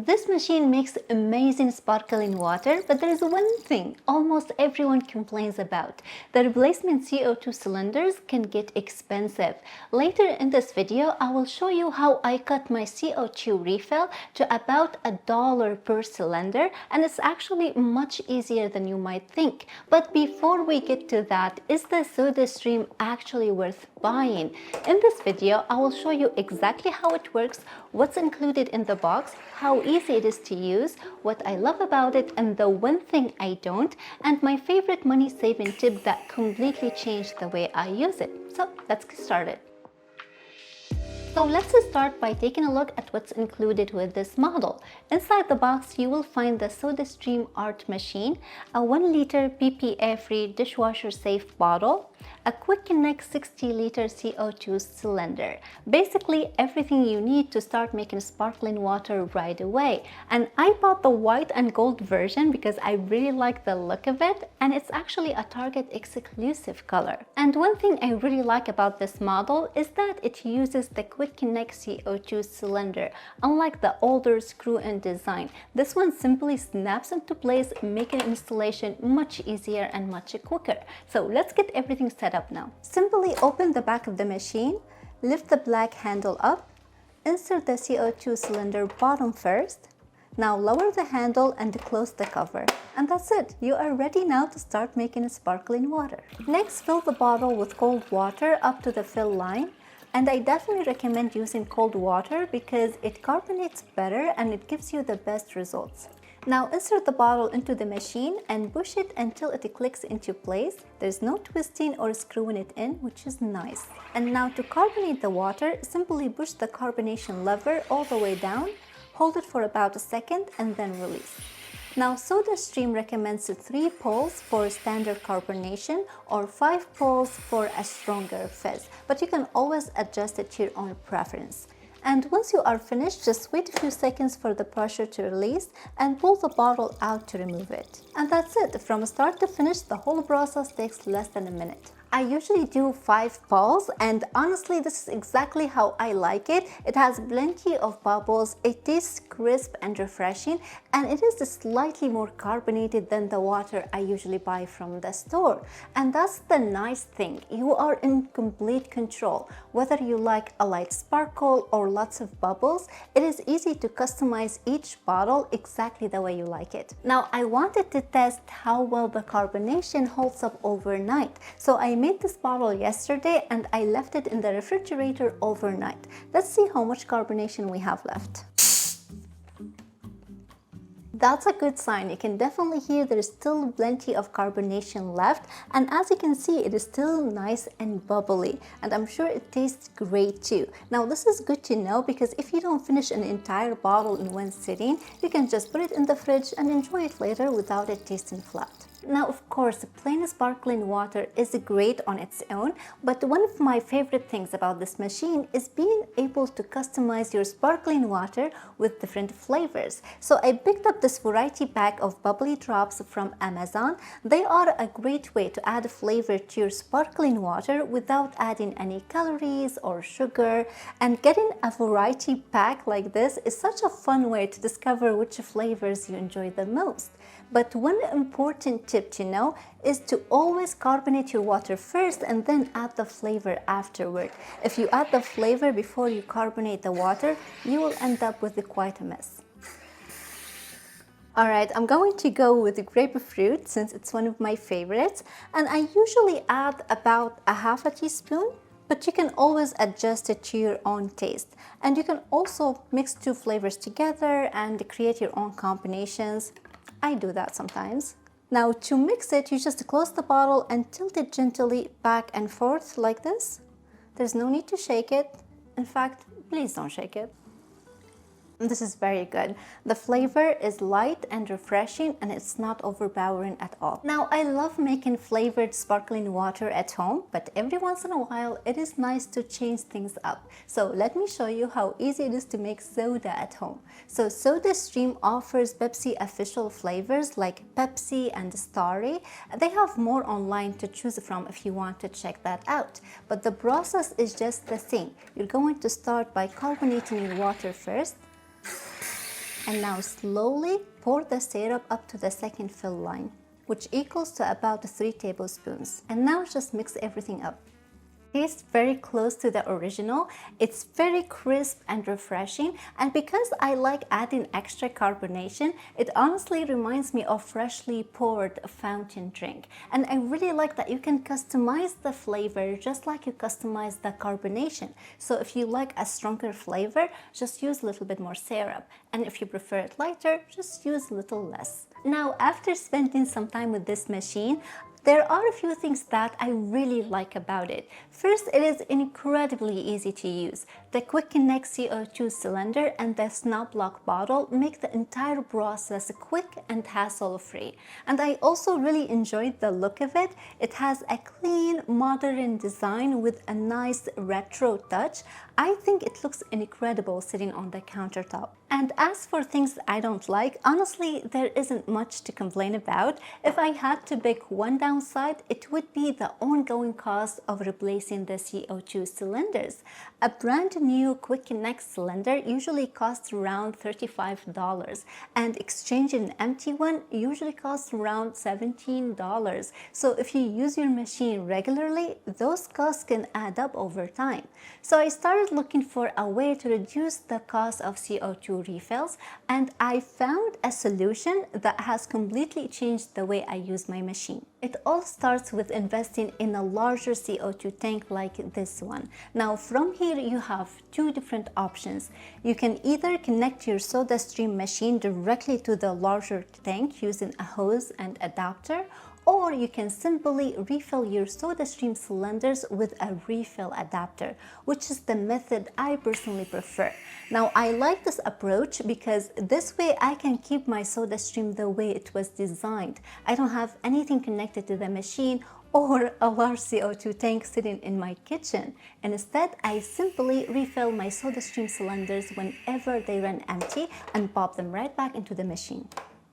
This machine makes amazing sparkling water, but there is one thing almost everyone complains about. The replacement CO2 cylinders can get expensive. Later in this video, I will show you how I cut my CO2 refill to about $1 per cylinder, and it's actually much easier than you might think. But before we get to that, is the SodaStream actually worth buying? In this video, I will show you exactly how it works, what's included in the box, how easy it is to use, what I love about it, and the one thing I don't, and my favorite money-saving tip that completely changed the way I use it. So let's get started. So let's start by taking a look at what's included with this model. Inside the box, you will find the SodaStream Art machine, a 1-liter BPA-free dishwasher-safe bottle, a quick connect 60-liter CO2 cylinder. Basically, everything you need to start making sparkling water right away. And I bought the white and gold version because I really like the look of it, and it's actually a Target exclusive color. And one thing I really like about this model is that it uses the Quick Connect CO2 cylinder. Unlike the older screw-in design, this one simply snaps into place, making installation much easier and much quicker. So let's get everything set up now. Simply open the back of the machine, lift the black handle up, insert the CO2 cylinder bottom first. Now lower the handle and close the cover. And that's it. You are ready now to start making sparkling water. Next, fill the bottle with cold water up to the fill line. And I definitely recommend using cold water because it carbonates better and it gives you the best results. Now insert the bottle into the machine and push it until it clicks into place. There's no twisting or screwing it in, which is nice. And now to carbonate the water, simply push the carbonation lever all the way down, hold it for about a second and then release. Now SodaStream recommends 3 pulls for standard carbonation or 5 pulls for a stronger fizz, but you can always adjust it to your own preference. And once you are finished, just wait a few seconds for the pressure to release and pull the bottle out to remove it. And that's it. From start to finish, the whole process takes less than a minute. I usually do 5 pulls, and honestly this is exactly how I like it. It has plenty of bubbles, it tastes crisp and refreshing, and it is slightly more carbonated than the water I usually buy from the store. And that's the nice thing, you are in complete control. Whether you like a light sparkle or lots of bubbles, it is easy to customize each bottle exactly the way you like it. Now I wanted to test how well the carbonation holds up overnight, so I made this bottle yesterday and I left it in the refrigerator overnight. Let's see how much carbonation we have left. That's a good sign. You can definitely hear there's still plenty of carbonation left, and as you can see, it is still nice and bubbly, and I'm sure it tastes great too. Now this is good to know because if you don't finish an entire bottle in one sitting, you can just put it in the fridge and enjoy it later without it tasting flat. Now, of course, plain sparkling water is great on its own, but one of my favorite things about this machine is being able to customize your sparkling water with different flavors. So I picked up this variety pack of Bubly Drops from Amazon. They are a great way to add flavor to your sparkling water without adding any calories or sugar. And getting a variety pack like this is such a fun way to discover which flavors you enjoy the most. But one important tip to know is to always carbonate your water first and then add the flavor afterward. If you add the flavor before you carbonate the water, you will end up with quite a mess. Alright, I'm going to go with grapefruit since it's one of my favorites, and I usually add about a half a teaspoon, but you can always adjust it to your own taste. And you can also mix 2 flavors together and create your own combinations. I do that sometimes. Now to mix it, you just close the bottle and tilt it gently back and forth like this. There's no need to shake it. In fact, please don't shake it. This is very good. The flavor is light and refreshing and it's not overpowering at all. Now, I love making flavored sparkling water at home, but every once in a while it is nice to change things up. So let me show you how easy it is to make soda at home. So SodaStream offers Pepsi official flavors like Pepsi and Starry. They have more online to choose from if you want to check that out. But the process is just the same. You're going to start by carbonating your water first. And now slowly pour the syrup up to the second fill line, which equals to about 3 tablespoons. And now just mix everything up. Tastes very close to the original. It's very crisp and refreshing, and because I like adding extra carbonation, it honestly reminds me of freshly poured fountain drink. And I really like that you can customize the flavor just like you customize the carbonation. So if you like a stronger flavor, just use a little bit more syrup, and if you prefer it lighter, just use a little less. Now, after spending some time with this machine, there are a few things that I really like about it. First, it is incredibly easy to use. The quick connect CO2 cylinder and the snap lock bottle make the entire process quick and hassle-free. And I also really enjoyed the look of it. It has a clean, modern design with a nice retro touch. I think it looks incredible sitting on the countertop. And as for things I don't like, honestly, there isn't much to complain about. If I had to pick one downside, it would be the ongoing cost of replacing the CO2 cylinders. A brand new quick connect cylinder usually costs around $35, and exchanging an empty one usually costs around $17. So if you use your machine regularly, those costs can add up over time. So I started looking for a way to reduce the cost of CO2 refills, and I found a solution that has completely changed the way I use my machine. It all starts with investing in a larger CO2 tank like this one. Now from here you have two different options. You can either connect your SodaStream machine directly to the larger tank using a hose and adapter, or you can simply refill your SodaStream cylinders with a refill adapter, which is the method I personally prefer. Now, I like this approach because this way I can keep my SodaStream the way it was designed. I don't have anything connected to the machine or a large CO2 tank sitting in my kitchen. And instead, I simply refill my SodaStream cylinders whenever they run empty and pop them right back into the machine.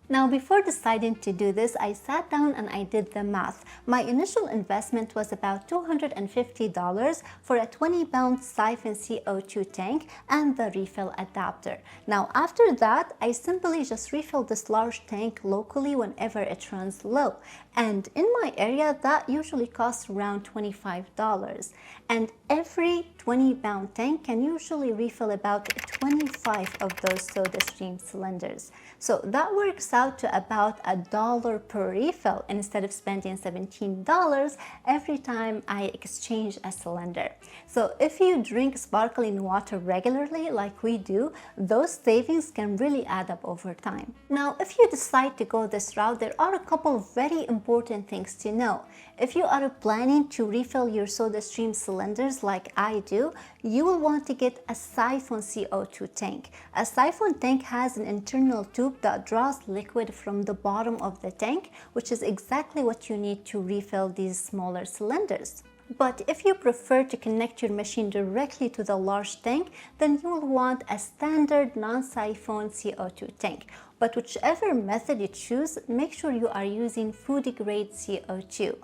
Now, before deciding to do this, I sat down and I did the math. My initial investment was about $250 for a 20-pound siphon CO2 tank and the refill adapter. Now, after that, I simply just refill this large tank locally whenever it runs low. And in my area, that usually costs around $25. And every 20-pound tank can usually refill about 25 of those SodaStream cylinders. So that works out to about $1 per refill instead of spending $17 every time I exchange a cylinder. So if you drink sparkling water regularly like we do, those savings can really add up over time. Now, if you decide to go this route, there are a couple of very important things to know. If you are planning to refill your SodaStream cylinders like I do, you will want to get a siphon CO2 tank. A siphon tank has an internal tube that draws liquid from the bottom of the tank, which is exactly what you need to refill these smaller cylinders. But if you prefer to connect your machine directly to the large tank, then you will want a standard non-siphon CO2 tank. But whichever method you choose, make sure you are using food-grade CO2.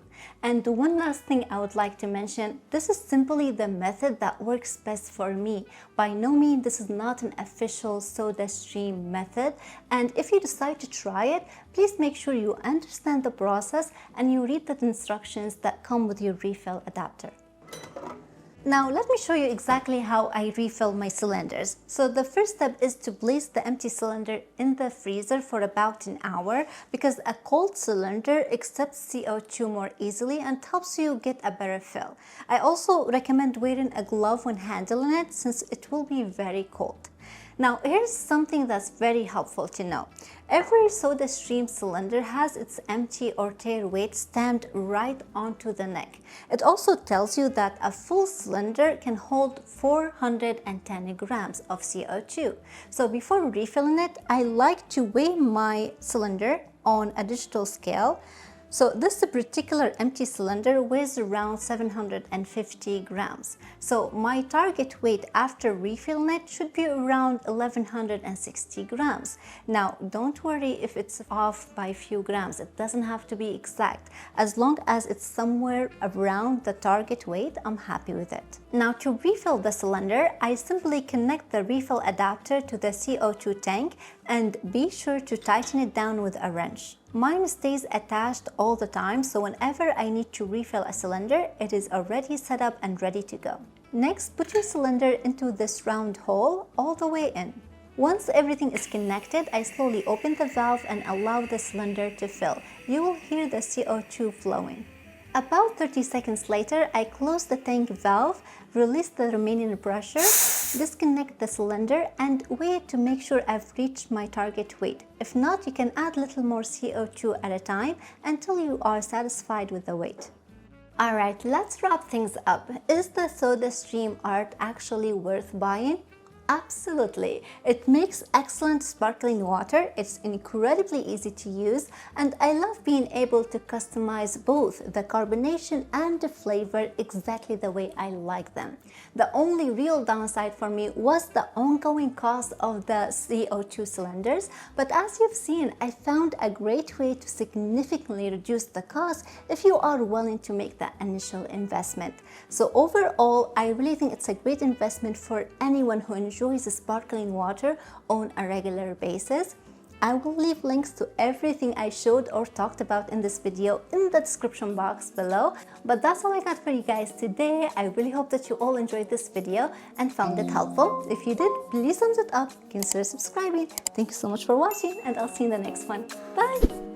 And one last thing I would like to mention, this is simply the method that works best for me. By no means this is not an official SodaStream method, and if you decide to try it, please make sure you understand the process and you read the instructions that come with your refill adapter. Now let me show you exactly how I refill my cylinders. So the first step is to place the empty cylinder in the freezer for about an hour, because a cold cylinder accepts CO2 more easily and helps you get a better fill. I also recommend wearing a glove when handling it since it will be very cold. Now here's something that's very helpful to know. Every SodaStream cylinder has its empty or tear weight stamped right onto the neck. It also tells you that a full cylinder can hold 410 grams of CO2. So before refilling it, I like to weigh my cylinder on a digital scale So this particular empty cylinder weighs around 750 grams. So my target weight after refilling it should be around 1160 grams. Now don't worry if it's off by a few grams. It doesn't have to be exact. As long as it's somewhere around the target weight, I'm happy with it. Now to refill the cylinder, I simply connect the refill adapter to the CO2 tank and be sure to tighten it down with a wrench. Mine stays attached all the time, so whenever I need to refill a cylinder, it is already set up and ready to go. Next, put your cylinder into this round hole all the way in. Once everything is connected, I slowly open the valve and allow the cylinder to fill. You will hear the CO2 flowing. About 30 seconds later, I close the tank valve, release the remaining pressure, disconnect the cylinder and wait to make sure I've reached my target weight. If not, you can add a little more CO2 at a time until you are satisfied with the weight. Alright, let's wrap things up. Is the SodaStream Art actually worth buying? Absolutely. It makes excellent sparkling water. It's incredibly easy to use, and I love being able to customize both the carbonation and the flavor exactly the way I like them. The only real downside for me was the ongoing cost of the CO2 cylinders, but as you've seen, I found a great way to significantly reduce the cost if you are willing to make that initial investment. So overall, I really think it's a great investment for anyone who enjoys sparkling water on a regular basis. I will leave links to everything I showed or talked about in this video in the description box below. But that's all I got for you guys today. I really hope that you all enjoyed this video and found it helpful. If you did, please thumbs it up, consider subscribing. Thank you so much for watching, and I'll see you in the next one. Bye!